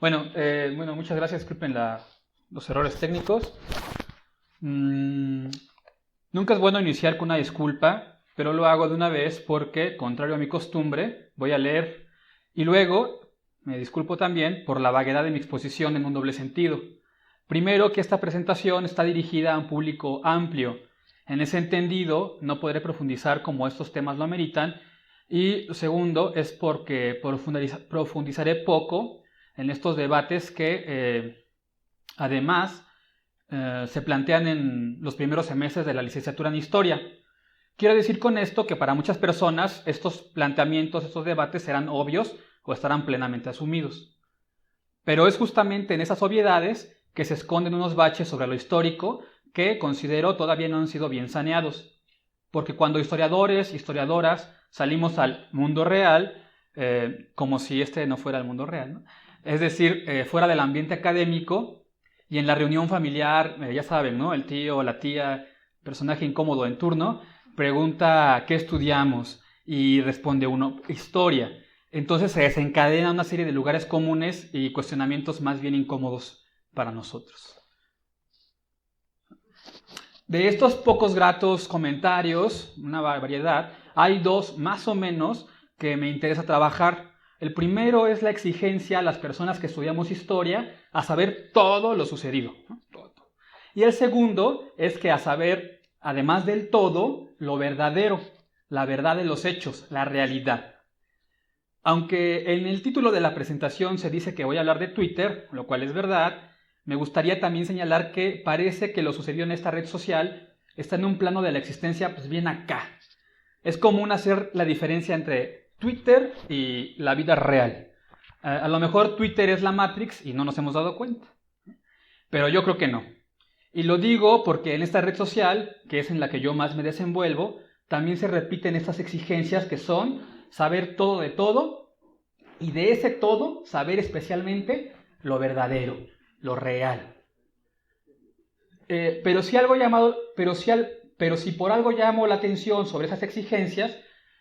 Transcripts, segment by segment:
Bueno, muchas gracias. Disculpen los errores técnicos. Nunca es bueno iniciar con una disculpa, pero lo hago de una vez porque, contrario a mi costumbre, voy a leer y luego me disculpo también por la vaguedad de mi exposición en un doble sentido. Primero, que esta presentación está dirigida a un público amplio. En ese entendido, no podré profundizar como estos temas lo ameritan. Y segundo, es porque profundizaré poco en estos debates que, además, se plantean en los primeros semestres de la licenciatura en Historia. Quiero decir con esto que para muchas personas estos planteamientos, estos debates serán obvios o estarán plenamente asumidos. Pero es justamente en esas obviedades que se esconden unos baches sobre lo histórico que considero todavía no han sido bien saneados. Porque cuando historiadores, historiadoras salimos al mundo real, como si este no fuera el mundo real, ¿no? Es decir, fuera del ambiente académico y en la reunión familiar, ya saben, ¿no? El tío o la tía, personaje incómodo en turno, pregunta ¿qué estudiamos? Y responde uno, historia. Entonces se desencadena una serie de lugares comunes y cuestionamientos más bien incómodos para nosotros. De estos pocos gratos comentarios, una variedad, hay dos más o menos que me interesa trabajar. El primero es la exigencia a las personas que estudiamos historia a saber todo lo sucedido, ¿no? Todo. Y el segundo es que a saber, además del todo, lo verdadero, la verdad de los hechos, la realidad. Aunque en el título de la presentación se dice que voy a hablar de Twitter, lo cual es verdad, me gustaría también señalar que parece que lo sucedido en esta red social está en un plano de la existencia pues bien acá. Es común hacer la diferencia entre Twitter y la vida real. A lo mejor Twitter es la Matrix y no nos hemos dado cuenta. Pero yo creo que no. Y lo digo porque en esta red social, que es en la que yo más me desenvuelvo, también se repiten estas exigencias que son saber todo de todo y de ese todo saber especialmente lo verdadero, lo real. Pero si por algo llamo la atención sobre esas exigencias,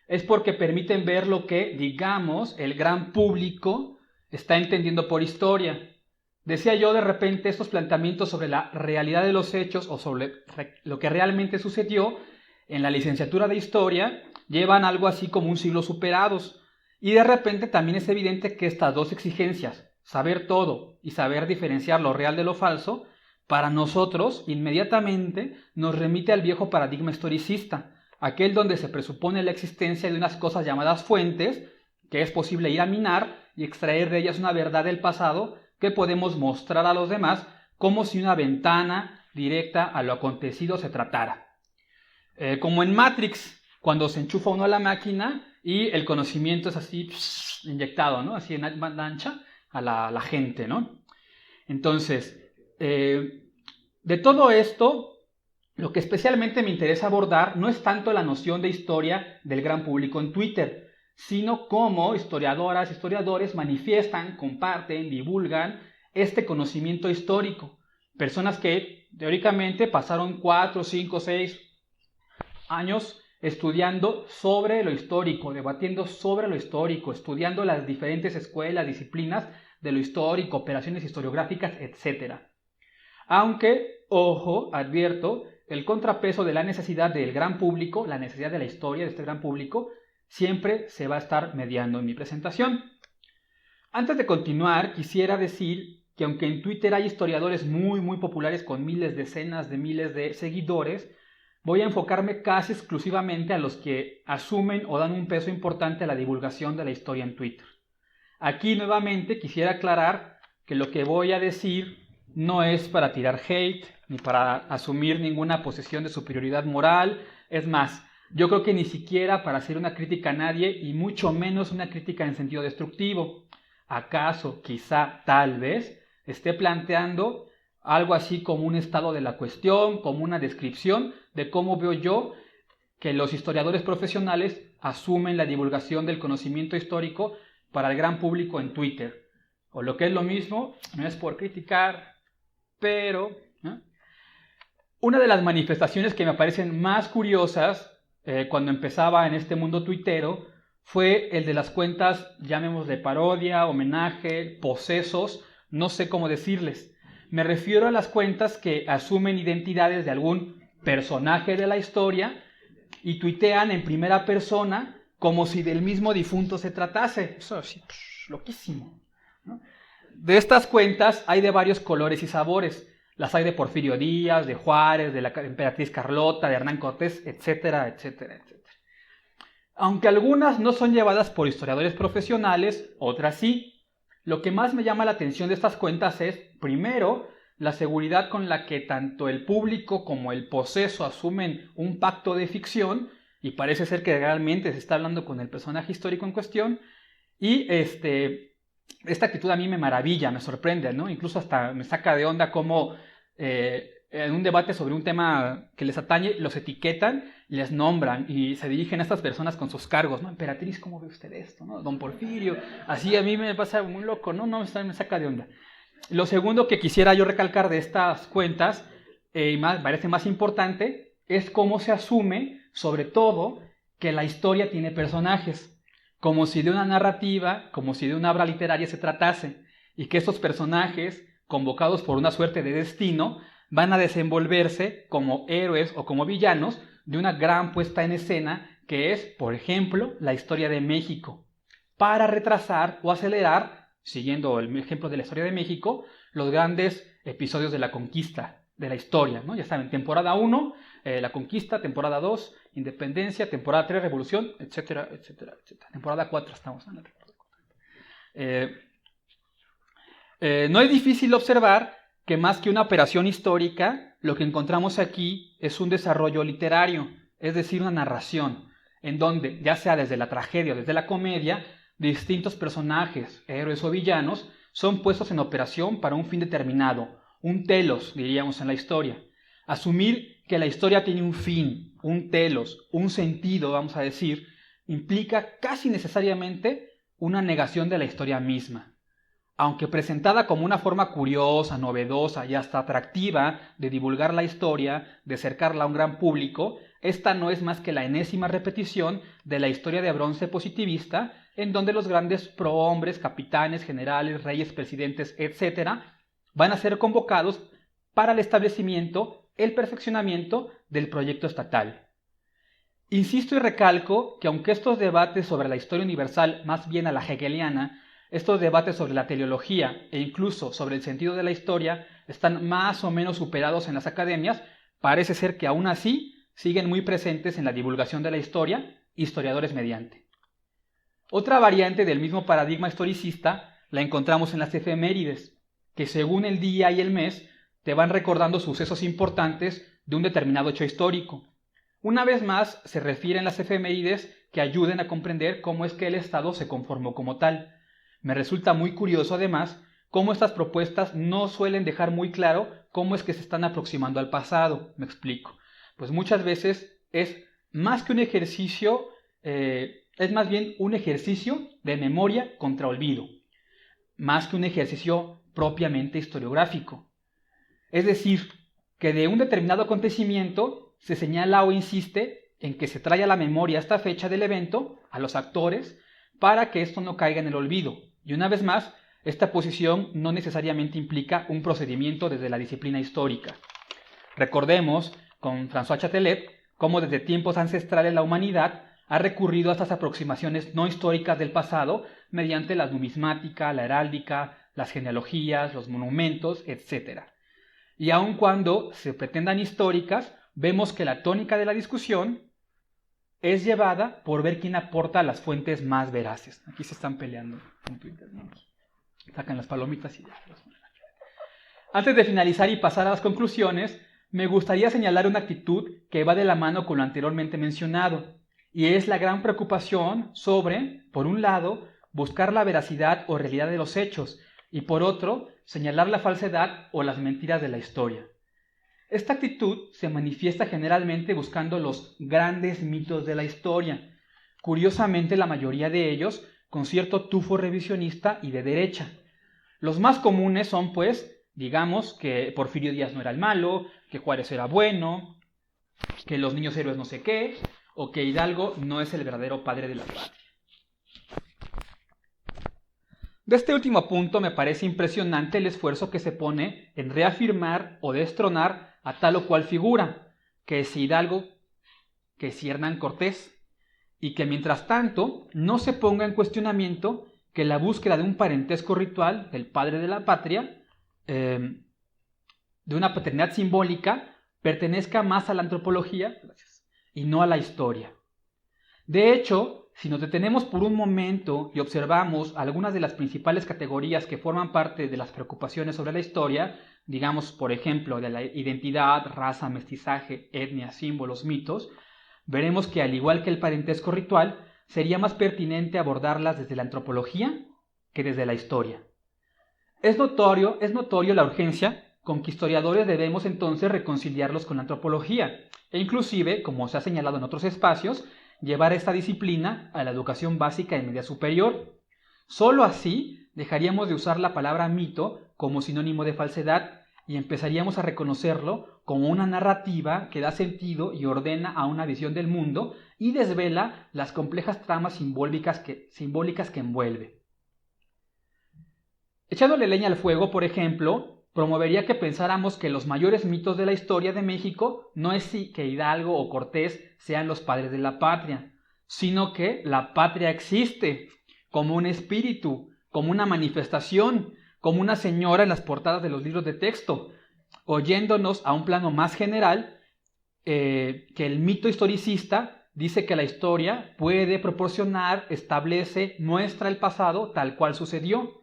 es porque permiten ver lo que, digamos, el gran público está entendiendo por historia. Decía yo, de repente, estos planteamientos sobre la realidad de los hechos o sobre lo que realmente sucedió en la licenciatura de Historia llevan algo así como un siglo superados. Y de repente también es evidente que estas dos exigencias, saber todo y saber diferenciar lo real de lo falso, para nosotros inmediatamente nos remite al viejo paradigma historicista, aquel donde se presupone la existencia de unas cosas llamadas fuentes, que es posible ir a minar y extraer de ellas una verdad del pasado que podemos mostrar a los demás como si una ventana directa a lo acontecido se tratara. Como en Matrix, cuando se enchufa uno a la máquina y el conocimiento es así inyectado, ¿no? Así en banda ancha a la gente, ¿no? Entonces, de todo esto, lo que especialmente me interesa abordar no es tanto la noción de historia del gran público en Twitter, sino cómo historiadoras y historiadores manifiestan, comparten, divulgan este conocimiento histórico. Personas que teóricamente pasaron 4, 5, 6 años estudiando sobre lo histórico, debatiendo sobre lo histórico, estudiando las diferentes escuelas, disciplinas de lo histórico, operaciones historiográficas, etc. Aunque, ojo, advierto, el contrapeso de la necesidad del gran público, la necesidad de la historia de este gran público, siempre se va a estar mediando en mi presentación. Antes de continuar, quisiera decir que aunque en Twitter hay historiadores muy populares con miles, decenas de miles de seguidores, voy a enfocarme casi exclusivamente a los que asumen o dan un peso importante a la divulgación de la historia en Twitter. Aquí nuevamente quisiera aclarar que lo que voy a decir no es para tirar hate ni para asumir ninguna posición de superioridad moral. Es más, yo creo que ni siquiera para hacer una crítica a nadie y mucho menos una crítica en sentido destructivo. ¿Acaso, quizá, tal vez, esté planteando algo así como un estado de la cuestión, como una descripción de cómo veo yo que los historiadores profesionales asumen la divulgación del conocimiento histórico para el gran público en Twitter? O lo que es lo mismo, no es por criticar, pero una de las manifestaciones que me parecen más curiosas cuando empezaba en este mundo tuitero fue el de las cuentas, llamémosle parodia, homenaje, posesos No sé cómo decirles. Me refiero a las cuentas que asumen identidades de algún personaje de la historia y tuitean en primera persona como si del mismo difunto se tratase. Eso sí, loquísimo, ¿no? De estas cuentas hay de varios colores y sabores. Las hay de Porfirio Díaz, de Juárez, de la emperatriz Carlota, de Hernán Cortés, etcétera, etcétera, etcétera. Aunque algunas no son llevadas por historiadores profesionales, otras sí. Lo que más me llama la atención de estas cuentas es, primero, la seguridad con la que tanto el público como el poseso asumen un pacto de ficción, y parece ser que realmente se está hablando con el personaje histórico en cuestión, y esta actitud a mí me maravilla, me sorprende, ¿no? Incluso hasta me saca de onda cómo en un debate sobre un tema que les atañe, los etiquetan, les nombran y se dirigen a estas personas con sus cargos, ¿no? Emperatriz, ¿cómo ve usted esto? ¿No? Don Porfirio, así a mí me pasa muy loco, ¿no? Me saca de onda. Lo segundo que quisiera yo recalcar de estas cuentas, y parece más importante, es cómo se asume, sobre todo, que la historia tiene personajes, como si de una narrativa, como si de una obra literaria se tratase, y que estos personajes, convocados por una suerte de destino, van a desenvolverse como héroes o como villanos de una gran puesta en escena que es, por ejemplo, la historia de México, para retrasar o acelerar, siguiendo el ejemplo de la historia de México, los grandes episodios de la conquista de la historia, ¿no? Ya saben, temporada 1, la conquista, temporada 2, independencia, temporada 3, revolución, etcétera, etcétera, etcétera. Temporada 4 estamos en la temporada 4. No es difícil observar que más que una operación histórica, lo que encontramos aquí es un desarrollo literario, es decir, una narración, en donde, ya sea desde la tragedia o desde la comedia, distintos personajes, héroes o villanos, son puestos en operación para un fin determinado, un telos, diríamos en la historia. Asumir que la historia tiene un fin, un telos, un sentido, vamos a decir, implica casi necesariamente una negación de la historia misma. Aunque presentada como una forma curiosa, novedosa y hasta atractiva de divulgar la historia, de acercarla a un gran público, esta no es más que la enésima repetición de la historia de bronce positivista, en donde los grandes prohombres, capitanes, generales, reyes, presidentes, etc., van a ser convocados para el establecimiento, el perfeccionamiento del proyecto estatal. Insisto y recalco que aunque estos debates sobre la historia universal, más bien a la hegeliana, estos debates sobre la teleología e incluso sobre el sentido de la historia están más o menos superados en las academias, parece ser que aún así siguen muy presentes en la divulgación de la historia, historiadores mediante. Otra variante del mismo paradigma historicista la encontramos en las efemérides, que según el día y el mes te van recordando sucesos importantes de un determinado hecho histórico. Una vez más se refieren las efemérides que ayuden a comprender cómo es que el Estado se conformó como tal. Me resulta muy curioso además cómo estas propuestas no suelen dejar muy claro cómo es que se están aproximando al pasado. Me explico. Pues muchas veces es más que un ejercicio, es más bien un ejercicio de memoria contra olvido, más que un ejercicio propiamente historiográfico. Es decir, que de un determinado acontecimiento se señala o insiste en que se trae a la memoria esta fecha del evento, a los actores, para que esto no caiga en el olvido. Y una vez más, esta posición no necesariamente implica un procedimiento desde la disciplina histórica. Recordemos con François Châtelet cómo desde tiempos ancestrales la humanidad ha recurrido a estas aproximaciones no históricas del pasado mediante la numismática, la heráldica, las genealogías, los monumentos, etc. Y aun cuando se pretendan históricas, vemos que la tónica de la discusión es llevada por ver quién aporta las fuentes más veraces. Aquí se están peleando en Twitter, ¿no? Sacan las palomitas y ya. Antes de finalizar y pasar a las conclusiones, me gustaría señalar una actitud que va de la mano con lo anteriormente mencionado, y es la gran preocupación sobre, por un lado, buscar la veracidad o realidad de los hechos, y por otro, señalar la falsedad o las mentiras de la historia. Esta actitud se manifiesta generalmente buscando los grandes mitos de la historia, curiosamente la mayoría de ellos con cierto tufo revisionista y de derecha. Los más comunes son, pues, digamos que Porfirio Díaz no era el malo, que Juárez era bueno, que los niños héroes no sé qué, o que Hidalgo no es el verdadero padre de la patria. De este último punto me parece impresionante el esfuerzo que se pone en reafirmar o destronar a tal o cual figura, que es Hidalgo, que es Hernán Cortés, y que mientras tanto no se ponga en cuestionamiento que la búsqueda de un parentesco ritual del padre de la patria, de una paternidad simbólica, pertenezca más a la antropología y no a la historia. De hecho, si nos detenemos por un momento y observamos algunas de las principales categorías que forman parte de las preocupaciones sobre la historia, digamos por ejemplo de la identidad, raza, mestizaje, etnia, símbolos, mitos, veremos que al igual que el parentesco ritual, sería más pertinente abordarlas desde la antropología que desde la historia. Es notorio la urgencia con que historiadores debemos entonces reconciliarlos con la antropología e inclusive, como se ha señalado en otros espacios, llevar esta disciplina a la educación básica y media superior. Solo así dejaríamos de usar la palabra mito como sinónimo de falsedad y empezaríamos a reconocerlo como una narrativa que da sentido y ordena a una visión del mundo y desvela las complejas tramas simbólicas que envuelve. Echándole leña al fuego, por ejemplo, promovería que pensáramos que los mayores mitos de la historia de México no es que Hidalgo o Cortés sean los padres de la patria, sino que la patria existe como un espíritu, como una manifestación, como una señora en las portadas de los libros de texto, oyéndonos a un plano más general, que el mito historicista dice que la historia puede proporcionar, establece, muestra el pasado tal cual sucedió.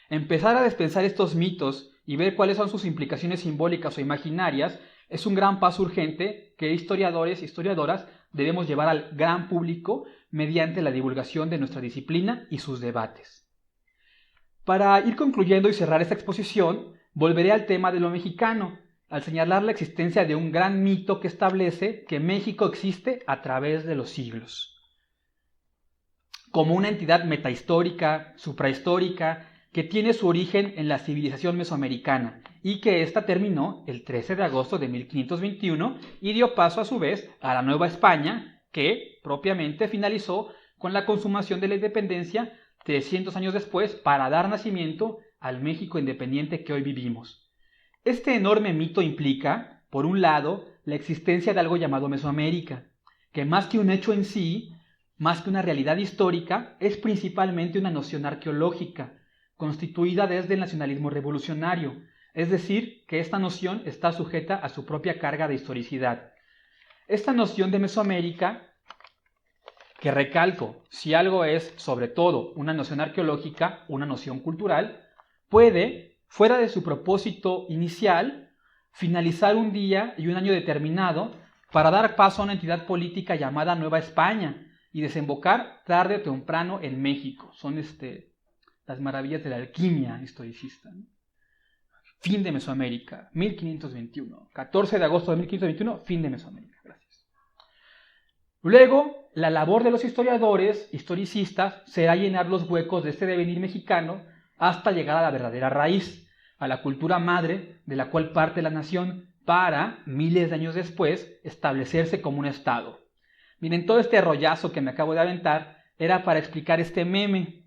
Empezar a despensar estos mitos y ver cuáles son sus implicaciones simbólicas o imaginarias es un gran paso urgente que historiadores y historiadoras debemos llevar al gran público mediante la divulgación de nuestra disciplina y sus debates. Para ir concluyendo y cerrar esta exposición, volveré al tema de lo mexicano, al señalar la existencia de un gran mito que establece que México existe a través de los siglos. Como una entidad metahistórica, suprahistórica, que tiene su origen en la civilización mesoamericana y que ésta terminó el 13 de agosto de 1521 y dio paso a su vez a la Nueva España, que propiamente finalizó con la consumación de la independencia 300 años después para dar nacimiento al México independiente que hoy vivimos. Este enorme mito implica, por un lado, la existencia de algo llamado Mesoamérica, que más que un hecho en sí, más que una realidad histórica, es principalmente una noción arqueológica, constituida desde el nacionalismo revolucionario, es decir, que esta noción está sujeta a su propia carga de historicidad. Esta noción de Mesoamérica, que recalco, si algo es sobre todo una noción arqueológica, una noción cultural, puede, fuera de su propósito inicial, finalizar un día y un año determinado para dar paso a una entidad política llamada Nueva España y desembocar tarde o temprano en México. Son las maravillas de la alquimia historicista. Fin de Mesoamérica, 1521. 14 de agosto de 1521, fin de Mesoamérica. Gracias. Luego, la labor de los historiadores, historicistas, será llenar los huecos de este devenir mexicano hasta llegar a la verdadera raíz, a la cultura madre de la cual parte la nación para, miles de años después, establecerse como un estado. Miren, todo este rollazo que me acabo de aventar era para explicar este meme,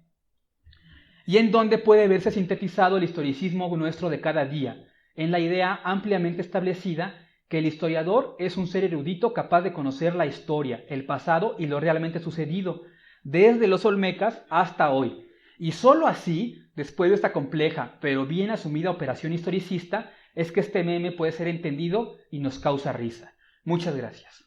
y en donde puede verse sintetizado el historicismo nuestro de cada día, en la idea ampliamente establecida que el historiador es un ser erudito capaz de conocer la historia, el pasado y lo realmente sucedido, desde los olmecas hasta hoy. Y sólo así, después de esta compleja pero bien asumida operación historicista, es que este meme puede ser entendido y nos causa risa. Muchas gracias.